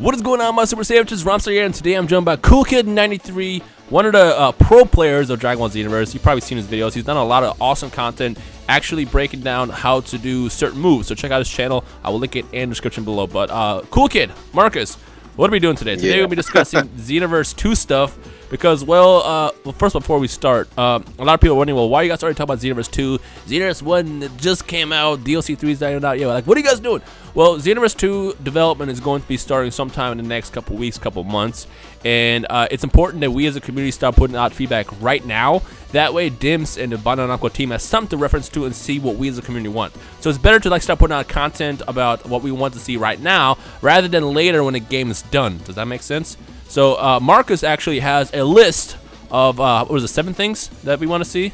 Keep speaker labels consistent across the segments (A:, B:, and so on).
A: What is going on, my super sandwiches? Rhymestyle here, and today I'm joined by Cool Kid 93, one of the pro players of Dragon Ball Xenoverse. You've probably seen his videos. He's done a lot of awesome content, actually breaking down how to do certain moves. So check out his channel. I will link it in the description below. But Cool Kid, Marcus, what are we doing today? Today we'll be discussing Xenoverse 2 stuff. Because, well, first before we start, a lot of people are wondering, well, why are you guys already talking about Xenoverse 2? Xenoverse 1 just came out, DLC 3 is not even out yet. Like, what are you guys doing? Well, Xenoverse 2 development is going to be starting sometime in the next couple weeks, couple months. And it's important that we as a community start putting out feedback right now. That way, Dimps and the Banana team has something to reference to and see what we as a community want. So it's better to like start putting out content about what we want to see right now, rather than later when the game is done. Does that make sense? So Marcus actually has a list of what was it, 7 things that we want to see.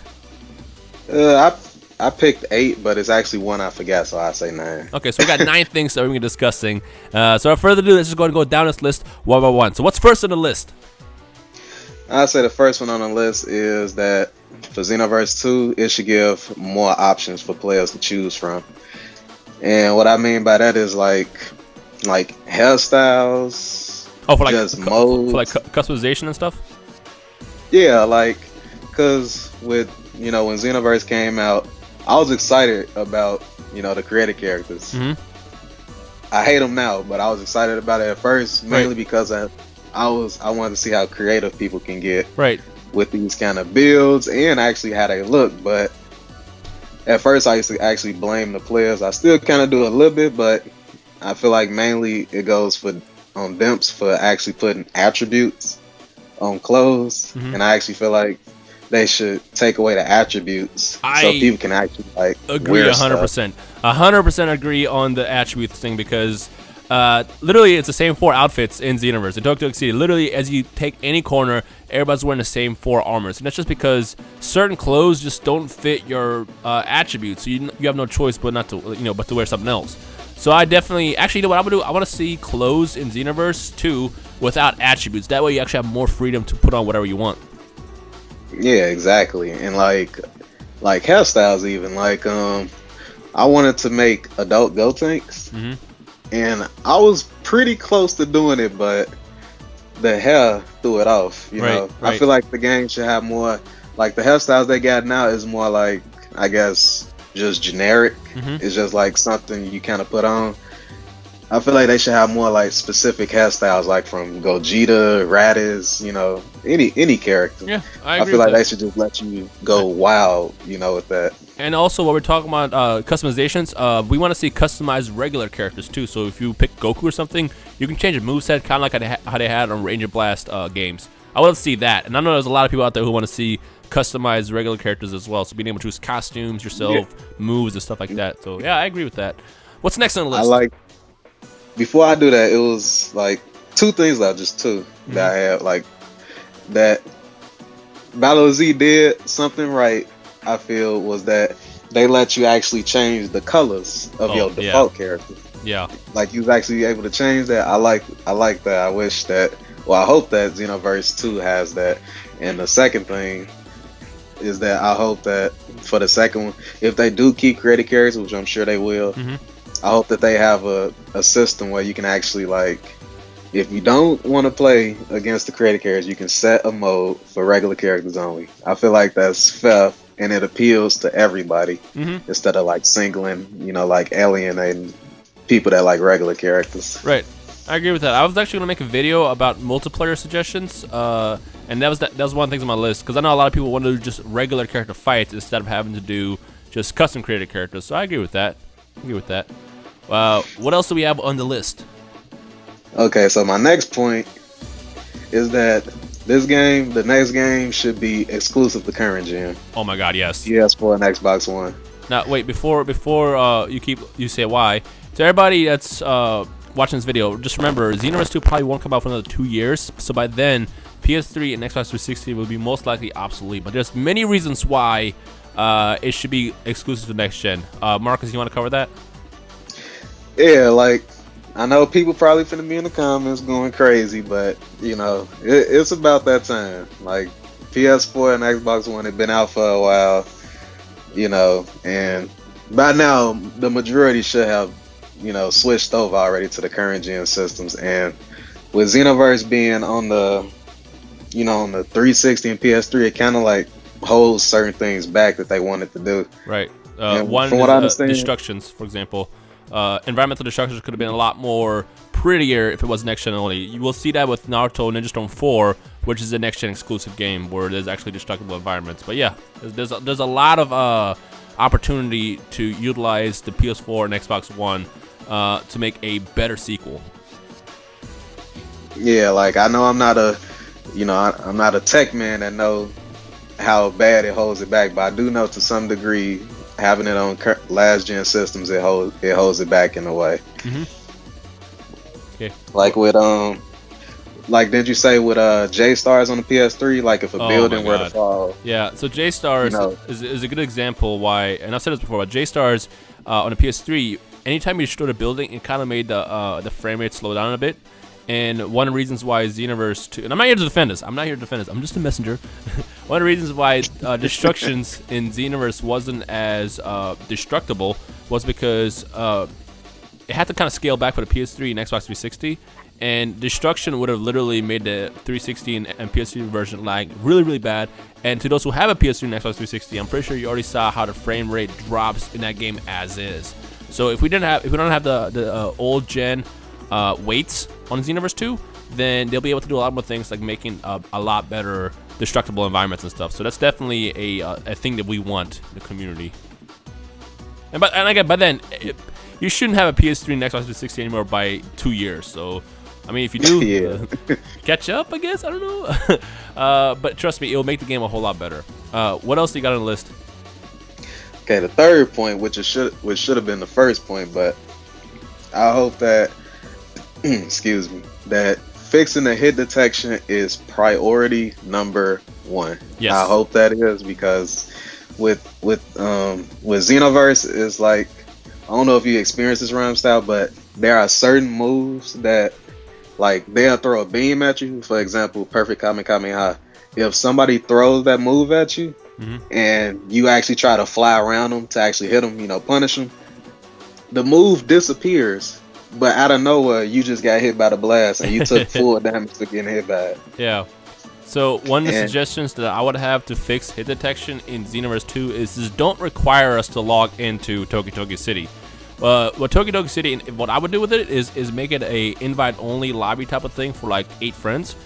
B: I picked 8, but it's actually one I forgot, so I say 9.
A: Okay, so we got 9 things that we're gonna be discussing. So without further ado, let's just go down this list one by one. So what's first on the list?
B: I'd say the first one on the list is that for Xenoverse 2, it should give more options for players to choose from. And what I mean by that is like hairstyles.
A: Oh, for like
B: just modes.
A: For like customization and stuff.
B: Yeah, like, cause with when Xenoverse came out, I was excited about the created characters. I hate them now, but I was excited about it at first, mainly because I wanted to see how creative people can get with these kind of builds and actually how they look. But at first, I used to actually blame the players. I still kind of do a little bit, but I feel like mainly it goes on Dimps for actually putting attributes on clothes, and I actually feel like they should take away the attributes so people can actually
A: agree 100%. 100% agree on the attributes thing, because literally it's the same 4 outfits in Xenoverse. In Tokyo City, literally as you take any corner, everybody's wearing the same 4 armors, and that's just because certain clothes just don't fit your attributes. So you have no choice but not to but to wear something else. So I definitely, actually, you know what I'm gonna do? I want to see clothes in Xenoverse 2 without attributes. That way you actually have more freedom to put on whatever you want.
B: Yeah, exactly. And like hairstyles even. Like I wanted to make adult Gotenks, and I was pretty close to doing it, but the hair threw it off. You know, I feel like the game should have more. Like the hairstyles they got now is more like, I guess, just generic. It's just like something you kind of put on. I feel like they should have more like specific hairstyles, like from Gogeta, Raditz, any character.
A: Yeah,
B: I feel like they should just let you go wild, with that.
A: And also, what we're talking about customizations, we want to see customized regular characters too. So if you pick Goku or something, you can change a moveset, kind of like how they had on Ranger Blast games. I would love to see that, and I know there's a lot of people out there who want to see customized regular characters as well. So being able to choose costumes yourself, moves, and stuff like that. So yeah, I agree with that. What's next on the list?
B: Before I do that, it was like 2 things left, just 2 that I have. Like that Battle Z did something right, I feel, was that they let you actually change the colors of your default character. Yeah, like you was actually able to change that. I like that. I wish that. Well, I hope that Xenoverse 2 has that. And the second thing is that I hope that for the second one, if they do keep creative characters, which I'm sure they will, I hope that they have a system where you can actually, like, if you don't want to play against the creative characters, you can set a mode for regular characters only. I feel like that's fair, and it appeals to everybody instead of like singling, like alienating people that like regular characters.
A: Right. I agree with that. I was actually gonna make a video about multiplayer suggestions, and that was one of the things on my list, because I know a lot of people want to do just regular character fights instead of having to do just custom created characters. So I agree with that. What else do we have on the list?
B: Okay, so my next point is that the next game should be exclusive to current gen.
A: Oh my God, yes.
B: PS4 and Xbox One.
A: Now wait, before you say why, to everybody that's watching this video, just remember Xenoverse 2 probably won't come out for another 2 years. So by then, PS3 and Xbox 360 will be most likely obsolete. But there's many reasons why it should be exclusive to next gen. Marcus, you want to cover that?
B: Yeah, like, I know people probably finna be in the comments going crazy, but it's about that time. Like, PS4 and Xbox One have been out for a while, and by now the majority should have switched over already to the current gen systems, and with Xenoverse being on the on the 360 and PS3, it kind of like holds certain things back that they wanted to do.
A: Right.
B: One from what I understand,
A: destructions, for example. Environmental destructions could have been a lot more prettier if it was next gen only. You will see that with Naruto Ninja Storm 4, which is a next gen exclusive game where there's actually destructible environments. But yeah, there's a lot of opportunity to utilize the PS4 and Xbox One to make a better sequel.
B: Yeah, like I know I'm not a tech man that know how bad it holds it back, but I do know to some degree having it on last gen systems, it holds it back in a way.
A: Okay.
B: Like with like did you say with J-Stars on the PS3, like if a building were to fall?
A: Yeah, so J-Stars is a good example why, and I've said this before, but J-Stars on the PS3, anytime you destroyed a building, it kind of made the frame rate slow down a bit. And one of the reasons why Xenoverse 2, and I'm not here to defend this, I'm just a messenger. One of the reasons why destructions in Xenoverse wasn't as destructible was because it had to kind of scale back for the PS3 and Xbox 360, and destruction would have literally made the 360 and PS3 version lag really, really bad. And to those who have a PS3 and Xbox 360, I'm pretty sure you already saw how the frame rate drops in that game as is. So if we don't have the old gen weights on Xenoverse 2, then they'll be able to do a lot more things like making a lot better destructible environments and stuff. So that's definitely a thing that we want in the community. And again, by then, you shouldn't have a PS3 and Xbox 360 anymore by 2 years. So, I mean, if you do, catch up, I guess. I don't know. But trust me, it will make the game a whole lot better. What else do you got on the list?
B: Okay, the third point, which should have been the first point, but I hope that excuse me, that fixing the hit detection is priority number one.
A: Yes.
B: I hope that is, because with Xenoverse, is like, I don't know if you experience this Rhymestyle, but there are certain moves that, like, they'll throw a beam at you. For example, perfect Kamehameha. If somebody throws that move at you, and you actually try to fly around them to actually hit them, punish them, the move disappears. But out of nowhere, you just got hit by the blast, and you took full damage for getting hit by it.
A: Yeah. So one of the suggestions that I would have to fix hit detection in Xenoverse 2 is don't require us to log into Toki City. What Toki City, what I would do with it is make it a invite-only lobby type of thing for like 8 friends.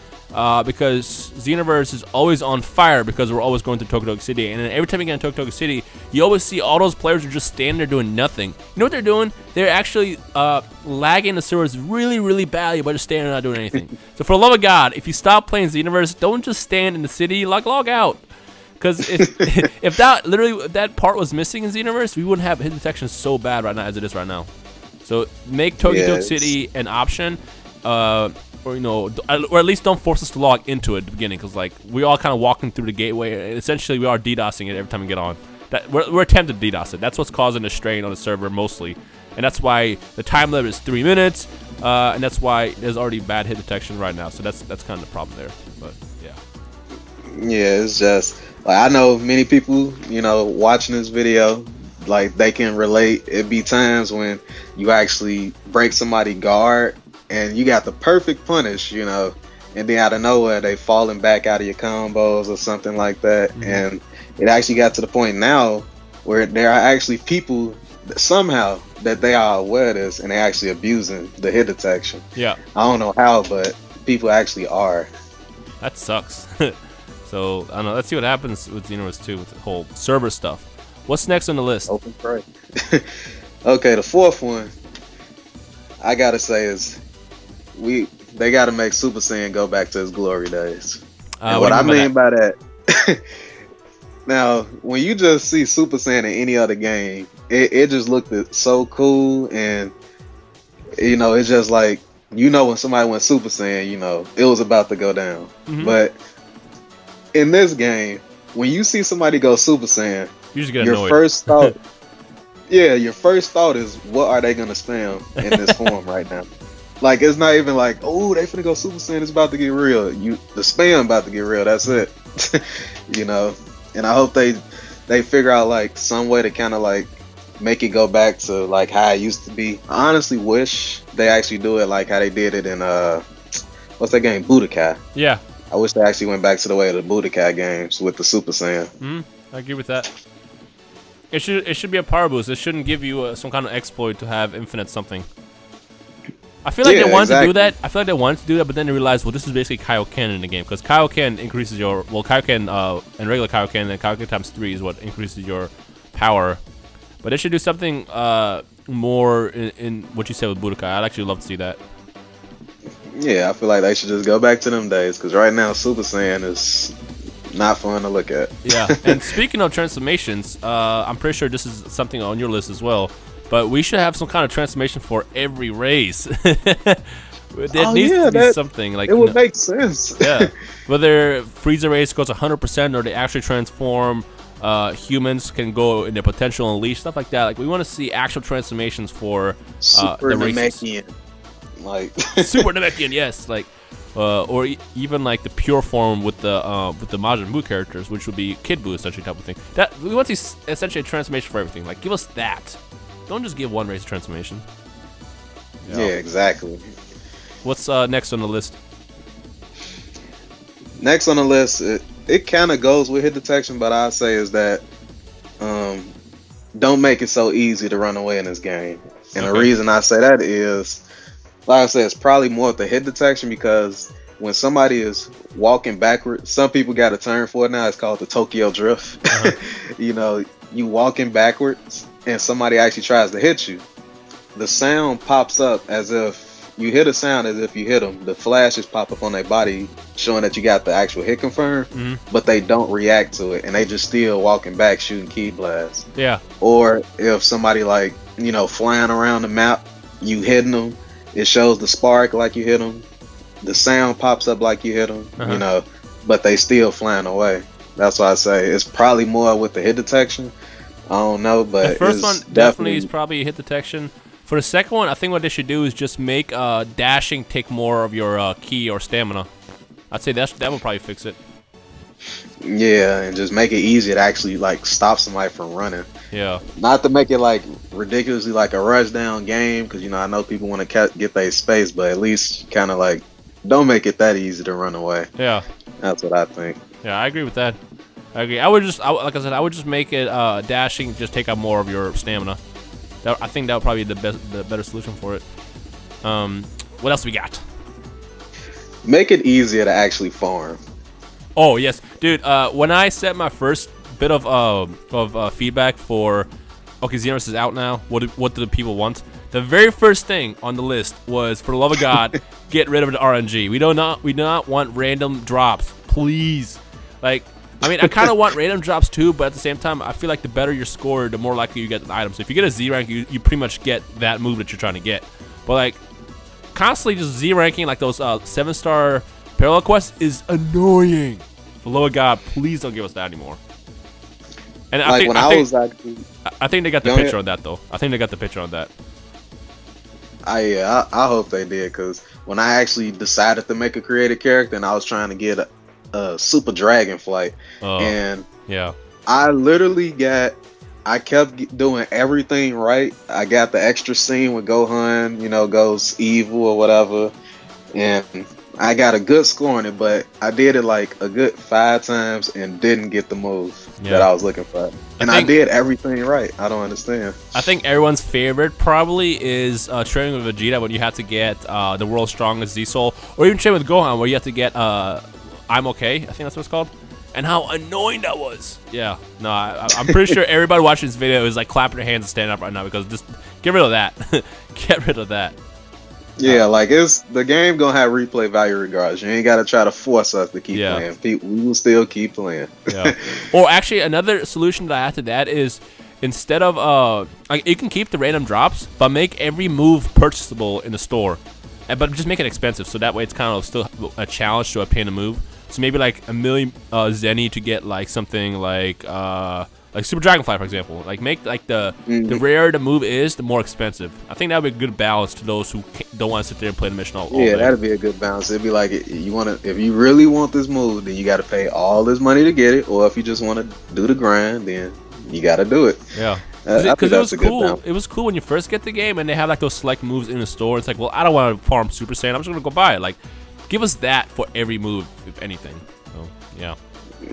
A: Because Xenoverse is always on fire because we're always going to Toki City, and then every time you get in Toki City, you always see all those players are just standing there doing nothing. You know what they're doing? They're actually lagging the servers really, really badly by just standing there not doing anything. So for the love of God, if you stop playing Xenoverse, don't just stand in the city, log out. Because if that part was missing in Xenoverse, we wouldn't have hit detection so bad right now as it is right now. So make Toki City an option. Or or at least don't force us to log into it at the beginning, because like we're all kind of walking through the gateway, and essentially we are DDoSing it every time we get on. We're attempting to DDoS it. That's what's causing the strain on the server mostly, and that's why the time limit is 3 minutes, and that's why there's already bad hit detection right now. So that's kind of the problem there. But
B: yeah, it's just like, I know many people watching this video, like they can relate. It be times when you actually break somebody's guard, and you got the perfect punish, and then out of nowhere they falling back out of your combos or something like that. And it actually got to the point now where there are actually people that somehow that they are aware of this, and they're actually abusing the hit detection.
A: Yeah.
B: I don't know how, but people actually are.
A: That sucks. So I don't know. Let's see what happens with Xenoverse 2 with the whole server stuff. What's next on the list?
B: Open pray. Okay, the fourth one I gotta say is they got to make Super Saiyan go back to his glory days. And what I mean by that, now when you just see Super Saiyan in any other game, it just looked so cool, and it's just like when somebody went Super Saiyan, it was about to go down. But in this game, when you see somebody go Super Saiyan,
A: you just get annoyed.
B: Your first thought, your first thought is, what are they gonna spam in this form right now? Like, it's not even like, oh, they finna go Super Saiyan, it's about to get real. The spam about to get real, that's it. And I hope they figure out like some way to kind of like make it go back to like how it used to be. I honestly wish they actually do it like how they did it in what's that game, Budokai.
A: Yeah,
B: I wish they actually went back to the way of the Budokai games with the Super Saiyan.
A: I agree with that. It should be a power boost. It shouldn't give you some kind of exploit to have infinite something. I feel like they wanted to do that. I feel like they wanted to do that, but then they realized, well, this is basically Kaioken in the game, because Kaioken increases your Kaioken and regular Kaioken and Kaioken times 3 is what increases your power. But they should do something more in what you said with Budokai. I'd actually love to see that.
B: Yeah, I feel like they should just go back to them days, because right now Super Saiyan is not fun to look at.
A: Yeah, and speaking of transformations, I'm pretty sure this is something on your list as well. But we should have some kind of transformation for every race. There needs to be something like
B: it would make sense.
A: Yeah, whether Frieza race goes 100% or they actually transform, humans can go in their potential and unleash stuff like that. Like we want to see actual transformations for
B: Super
A: the races.
B: Namekian. Like
A: Super Namekian, yes. Like or even like the pure form with the Majin Buu characters, which would be Kid Buu essentially type of thing. That we want to see essentially a transformation for everything. Like give us that. Don't just give one race a transformation.
B: Yeah, exactly.
A: What's next on the list?
B: Next on the list, it kind of goes with hit detection, but I'd say is that don't make it so easy to run away in this game. And the reason I say that is, like I said, it's probably more with the hit detection, because when somebody is walking backwards, some people got a term for it now. It's called the Tokyo Drift. You know, you walking backwards and somebody actually tries to hit you. The sound pops up as if you hit a sound as if you hit them. The flashes pop up on their body showing that you got the actual hit confirmed, but they don't react to it and they just still walking back shooting key blasts.
A: Yeah. Or
B: if somebody like, you know, flying around the map, you hitting them, it shows the spark like you hit them. The sound pops up like you hit them, you know, but they still flying away. That's why I say it's probably more with the hit detection. I don't know, but
A: the first one definitely is probably hit detection. For the second one, I think what they should do is just make dashing take more of your ki or stamina. I'd say that would probably fix it.
B: Yeah, and just make it easier to actually like stop somebody from running.
A: Yeah.
B: Not to make it like ridiculously like a rush down game, because you know I know people want to get their space, but at least kind of like don't make it that easy to run away.
A: Yeah.
B: That's what I think.
A: Yeah, I agree with that. I agree. Like I said, I would just make it dashing just take out more of your stamina. I think that would probably be the better solution for it. What else we got?
B: Make it easier to actually farm.
A: Oh yes, dude. When I set my first bit of feedback for Xenoverse is out now. What do the people want? The very first thing on the list was, for the love of God, get rid of the RNG. We do not want random drops, please. Like, I mean, I kind of want random drops too, but at the same time, I feel like the better your score, the more likely you get the item. So if you get a Z rank, you pretty much get that move that you're trying to get. But like, constantly just Z ranking like those 7-star parallel quests is annoying. For the love of God, please don't give us that anymore. And
B: like
A: I think they got the picture on that though. I think they got the picture on that.
B: I hope they did, because when I actually decided to make a creative character and I was trying to get a Super Dragon Flight, and
A: yeah,
B: I kept doing everything right. I got the extra scene with Gohan, you know, goes evil or whatever, and I got a good score on it, but I did it like a good 5 times and didn't get the move that I was looking for. And I did everything right. I don't understand.
A: I think everyone's favorite probably is training with Vegeta when you have to get the world's strongest Z-Soul, or even training with Gohan where you have to get I'm okay, I think that's what it's called. And how annoying that was. Yeah, no, I'm pretty sure everybody watching this video is like clapping their hands and standing up right now, because just get rid of that. Get rid of that.
B: Yeah, like the game gonna have replay value regardless. You ain't gotta try to force us to keep playing. We will still keep playing.
A: Yeah. Or actually, another solution that I have to that is, instead of like, you can keep the random drops, but make every move purchasable in the store, but just make it expensive, so that way it's kind of still a challenge to obtain a move. So maybe like 1,000,000 Zenny to get like something like Super Dragonfly, for example. Like make like the rarer the move is, the more expensive. I think that would be a good balance to those who don't want to sit there and play the mission all day.
B: Yeah, that'd be a good balance. It'd be like, if you really want this move, then you got to pay all this money to get it. Or if you just want to do the grind, then you got to do it.
A: Yeah.
B: I
A: Because
B: think
A: it
B: that's
A: was
B: a good
A: cool.
B: balance.
A: It was cool when you first get the game and they have like those select moves in the store. It's like, well, I don't want to farm Super Saiyan. I'm just gonna go buy it. Like, give us that for every move, if anything. So yeah.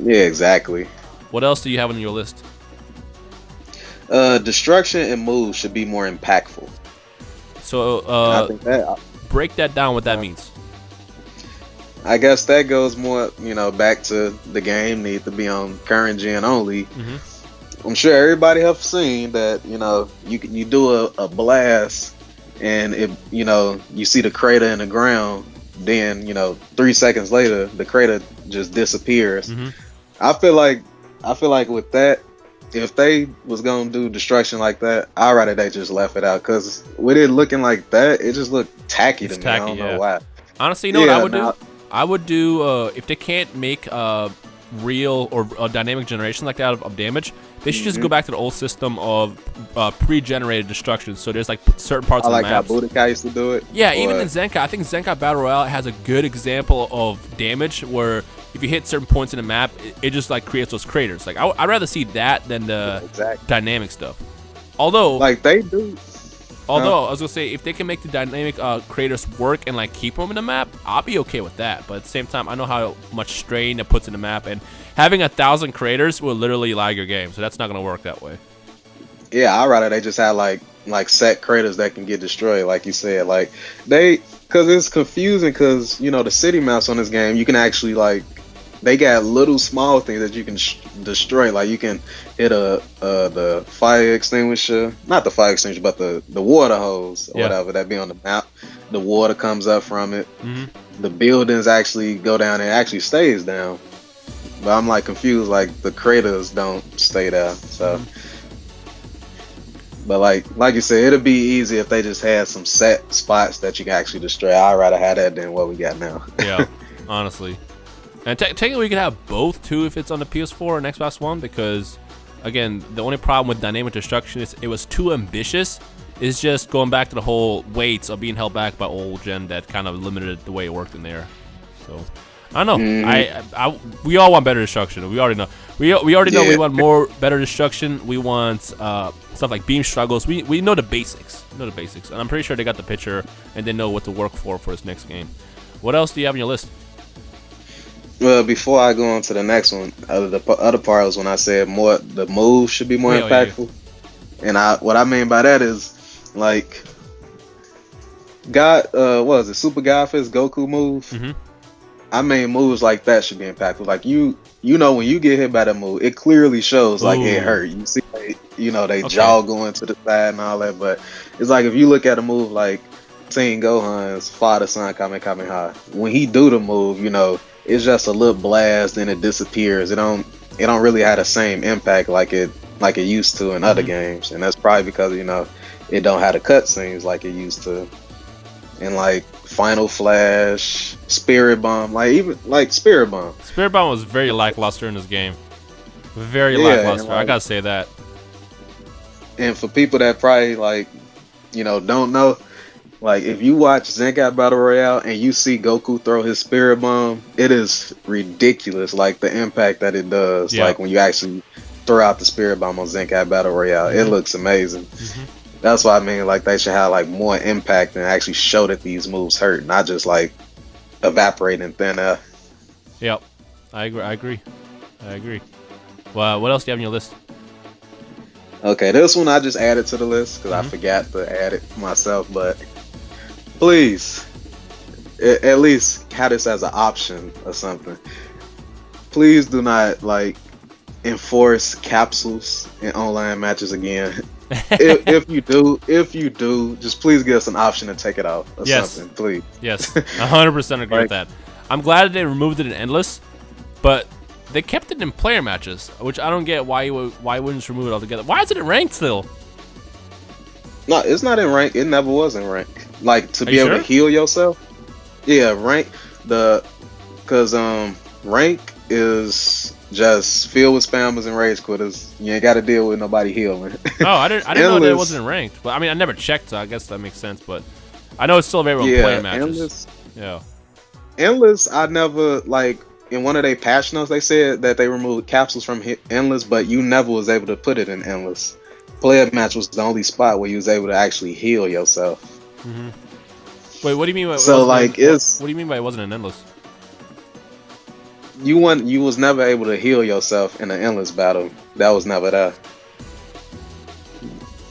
B: Yeah, exactly.
A: What else do you have on your list?
B: Destruction and moves should be more impactful.
A: So
B: I think that.
A: break that down. What that means.
B: I guess that goes more, back to the game need to be on current gen only. I'm sure everybody have seen that, you do a blast and you see the crater in the ground, then 3 seconds later the crater just disappears. I feel like with that, if they was gonna do destruction like that, I'd rather they just left it out, because with it looking like that, it just looked tacky to me. I don't know why.
A: Honestly, you know what I would do? I would do if they can't make real or dynamic generation like that of damage, they should just go back to the old system of pre-generated destruction. So there's like certain parts of the map.
B: How Budokai used to do it.
A: Yeah, even in Zenkai, I think Zenkai Battle Royale has a good example of damage where if you hit certain points in the map, it just like creates those craters. Like I'd rather see that than the dynamic stuff. Although,
B: like they do.
A: Although I was gonna say, if they can make the dynamic craters work and like keep them in the map, I'll be okay with that. But at the same time, I know how much strain it puts in the map, and having 1,000 craters will literally lag your game. So that's not gonna work that way.
B: Yeah, I'd rather they just have like set craters that can get destroyed, like you said. Like because it's confusing, because the city maps on this game, you can actually they got little small things that you can destroy. Like you can hit the fire extinguisher, not the fire extinguisher, but the water hose or whatever that be on the map. The water comes up from it. The buildings actually go down and it actually stays down. But I'm like confused, like the craters don't stay there. So, but like you said, it'd be easy if they just had some set spots that you can actually destroy. I'd rather have that than what we got now.
A: Yeah, honestly. And technically, we could have both too if it's on the PS4 and Xbox One, because again, the only problem with dynamic destruction is it was too ambitious. It's just going back to the whole weights of being held back by old gen that kind of limited the way it worked in there. So I don't know. We all want better destruction. We already know. We already know we want better destruction. We want stuff like beam struggles. We know the basics. And I'm pretty sure they got the picture and they know what to work for this next game. What else do you have on your list?
B: Well, before I go on to the next one, the other part was when I said the moves should be more impactful. And what I mean by that is like what was it, Super God Fist Goku move? I mean, moves like that should be impactful. Like when you get hit by that move, it clearly shows like it hurt. You see, they jaw going to the side and all that. But it's like if you look at a move like Teen Gohan's Father Son Kamehameha, when he do the move, it's just a little blast and it disappears. It don't really have the same impact like it used to in other games, and that's probably because it don't have the cutscenes like it used to. And like Final Flash, Spirit Bomb, Spirit Bomb.
A: Spirit Bomb was very lackluster in this game. Very lackluster. I gotta say that.
B: And for people that probably don't know, like if you watch Zenkai Battle Royale and you see Goku throw his Spirit Bomb, it is ridiculous. Like the impact that it does. Like when you actually throw out the Spirit Bomb on Zenkai Battle Royale, it looks amazing. That's why I mean, like they should have more impact and actually show that these moves hurt, not just evaporate in thin air.
A: Yep, I agree. Well, what else do you have on your list?
B: Okay, this one I just added to the list because I forgot to add it myself, but please, at least have this as an option or something. Please do not enforce capsules in online matches again. if you do, just please give us an option to take it out or something, please.
A: Yes, 100% agree with that. I'm glad that they removed it in Endless, but they kept it in player matches, which I don't get why wouldn't just remove it altogether. Why is it in ranked still?
B: No, it's not in rank. It never was in rank. Like to be able to heal yourself. Yeah, rank because rank is just filled with spammers and rage quitters. You ain't got to deal with nobody healing.
A: Oh, I didn't know that it wasn't ranked. But I mean, I never checked, so I guess that makes sense. But I know it's still available in player matches.
B: Endless, I never in one of their patch notes they said that they removed capsules from Endless, but you never was able to put it in Endless. player match was the only spot where you was able to actually heal yourself.
A: Wait, what do you mean by
B: So like
A: what do you mean by it wasn't an endless?
B: You was never able to heal yourself in an endless battle. That was never there.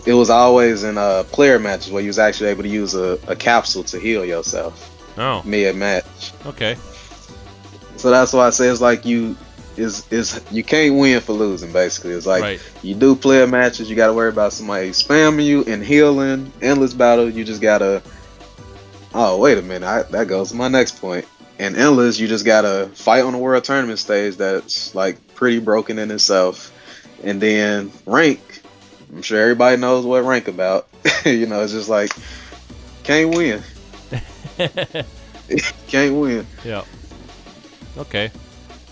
B: It was always in player matches where you was actually able to use a capsule to heal yourself.
A: Oh.
B: Mid match.
A: Okay.
B: So that's why I say it's like you can't win for losing. Basically, it's like you do player matches, you got to worry about somebody spamming you and healing. Endless battle, you just gotta. Oh wait a minute, that goes to my next point. In endless, you just gotta fight on the world tournament stage that's like pretty broken in itself, and then rank. I'm sure everybody knows what rank about. You know, it's just like can't win. Can't win.
A: Yeah. Okay.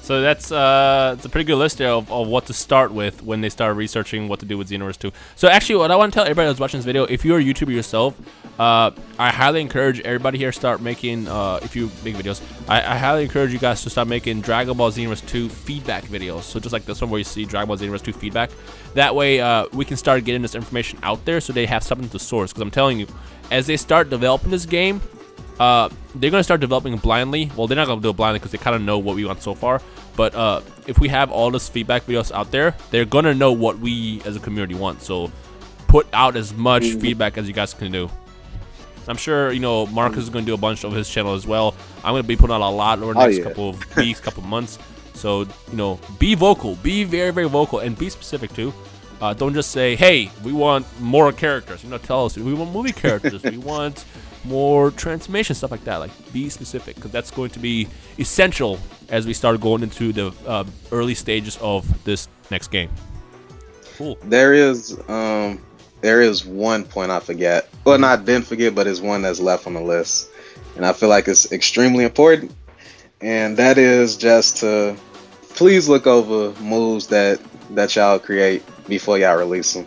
A: So that's it's a pretty good list there of what to start with when they start researching what to do with Xenoverse 2. So actually, what I want to tell everybody that's watching this video, if you're a YouTuber yourself, I highly encourage everybody here start making, if you make videos, I highly encourage you guys to start making Dragon Ball Xenoverse 2 feedback videos. So just like this one where you see Dragon Ball Xenoverse 2 feedback. That way we can start getting this information out there so they have something to source. Because I'm telling you, as they start developing this game, they're going to start developing blindly. Well, they're not going to do it blindly because they kind of know what we want so far. But if we have all this feedback videos out there, they're going to know what we as a community want. So put out as much feedback as you guys can do. I'm sure, you know, Marcus is going to do a bunch of his channel as well. I'm going to be putting out a lot over the next couple of weeks, couple of months. So, you know, be vocal. Be very, very vocal. And be specific, too. Don't just say, hey, we want more characters. You know, tell us, we want movie characters. We want more transformation, stuff like that. Like, be specific, because that's going to be essential as we start going into the early stages of this next game. Cool.
B: There is one point I forget. Well, not didn't forget, but it's one that's left on the list, and I feel like it's extremely important. And that is just to please look over moves that y'all create before y'all release them.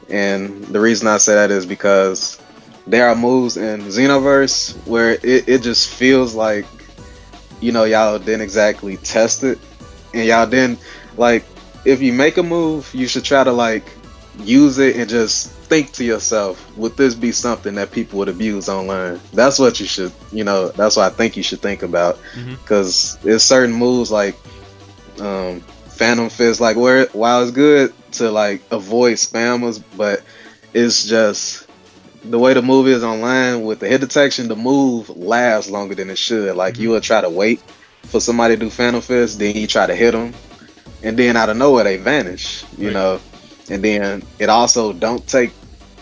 B: And the reason I say that is because there are moves in Xenoverse where it just feels like, you know, y'all didn't exactly test it, and y'all didn't, like, if you make a move, you should try to like use it and just think to yourself, would this be something that people would abuse online? That's what you should, you know, that's what I think you should think about. Because there's certain moves like Phantom Fist, like while it's good to like avoid spammers, but it's just the way the move is online with the hit detection, the move lasts longer than it should. Like you would try to wait for somebody to do Phantom Fist, then you try to hit them, and then out of nowhere they vanish, you know. And then it also don't take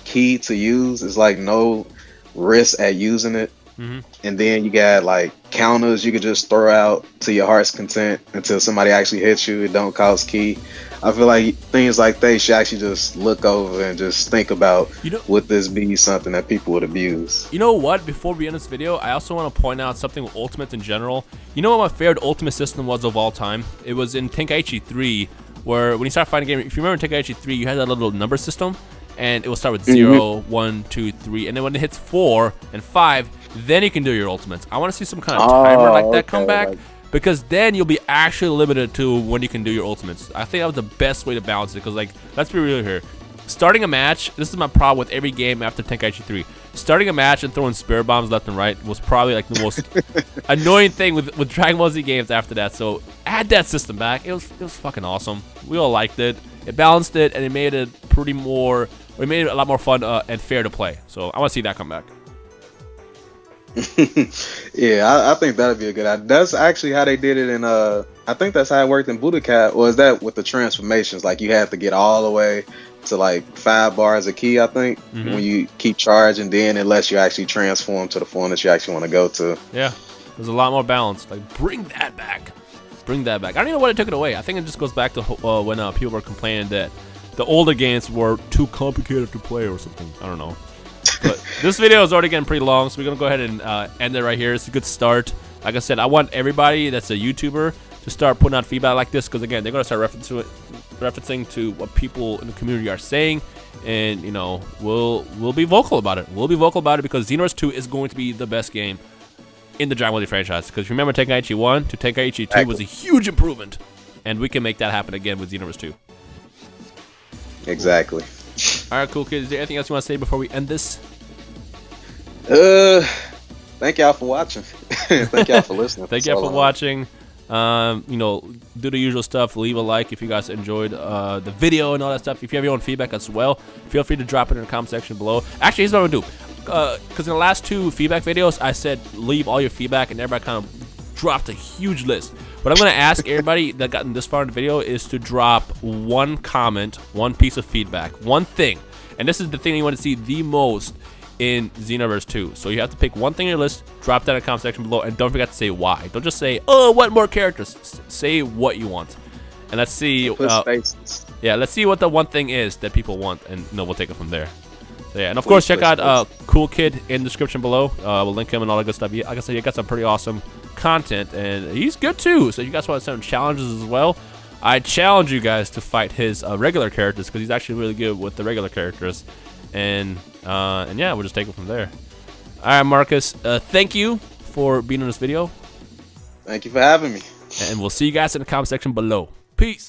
B: key to use. It's like no risk at using it. And then you got like counters you could just throw out to your heart's content until somebody actually hits you. It don't cost key. I feel like things like that should actually just look over and just think about, you know, would this be something that people would abuse? You
A: know what? Before we end this video, I also want to point out something with Ultimates in general. You know what my favorite Ultimate system was of all time? It was in Tenkaichi 3, where when you start fighting a game, if you remember Tenkaichi 3, you had that little number system, and it will start with 0, 1, 2, 3, and then when it hits 4 and 5, then you can do your ultimates. I want to see some kind of timer like that come back, because then you'll be actually limited to when you can do your ultimates. I think that was the best way to balance it, because, like, let's be real here. Starting a match, this is my problem with every game after Tenkaichi 3. Starting a match and throwing spirit bombs left and right was probably like the most annoying thing with Dragon Ball Z games after that. So add that system back. It was fucking awesome. We all liked it. It balanced it, and it made it it made it a lot more fun and fair to play. So I want to see that come back.
B: Yeah, I think that'd be a good idea. That's actually how they did it in I think that's how it worked in Budokai. Was that with the transformations? Like you had to get all the way to like 5 bars of key, I think, when you keep charging, then it lets you actually transform to the form that you actually want to go to.
A: Yeah, there's a lot more balance. Like, bring that back. Bring that back. I don't even know why they took it away. I think it just goes back to when people were complaining that the older games were too complicated to play or something. I don't know. But this video is already getting pretty long, so we're going to go ahead and end it right here. It's a good start. Like I said, I want everybody that's a YouTuber to start putting out feedback like this, because, again, they're going to start referencing to what people in the community are saying, and, you know, we'll be vocal about it. We'll be vocal about it, because Xenoverse 2 is going to be the best game in the Dragon Ball Z franchise. Because remember, Tenkaichi 1 to Tenkaichi 2 was a huge improvement, and we can make that happen again with Xenoverse 2.
B: Exactly.
A: All right, cool kid. Is there anything else you want to say before we end this?
B: Thank y'all for watching. Thank y'all for listening.
A: Thank y'all for watching. You know, do the usual stuff. Leave a like if you guys enjoyed the video and all that stuff. If you have your own feedback as well, feel free to drop it in the comment section below. Actually, here's what I'm gonna do. Because in the last 2 feedback videos, I said leave all your feedback, and everybody kind of dropped a huge list. What I'm gonna ask everybody that gotten this far in the video is to drop 1 comment, 1 piece of feedback, 1 thing, and this is the thing you want to see the most in Xenoverse 2. So you have to pick 1 thing in your list, drop that in the comment section below, and don't forget to say why. Don't just say, oh, what more characters? Say what you want. And let's see. Yeah, let's see what the 1 thing is that people want, and we'll take it from there. So yeah, and of course, check out Cool Kid in the description below. We'll link him and all that good stuff. Like I said, he got some pretty awesome content, and he's good too. So you guys want some challenges as well? I challenge you guys to fight his regular characters, because he's actually really good with the regular characters. And yeah, we'll just take it from there. All right, Marcus, thank you for being in this video.
B: Thank you for having me.
A: And we'll see you guys in the comment section below. Peace.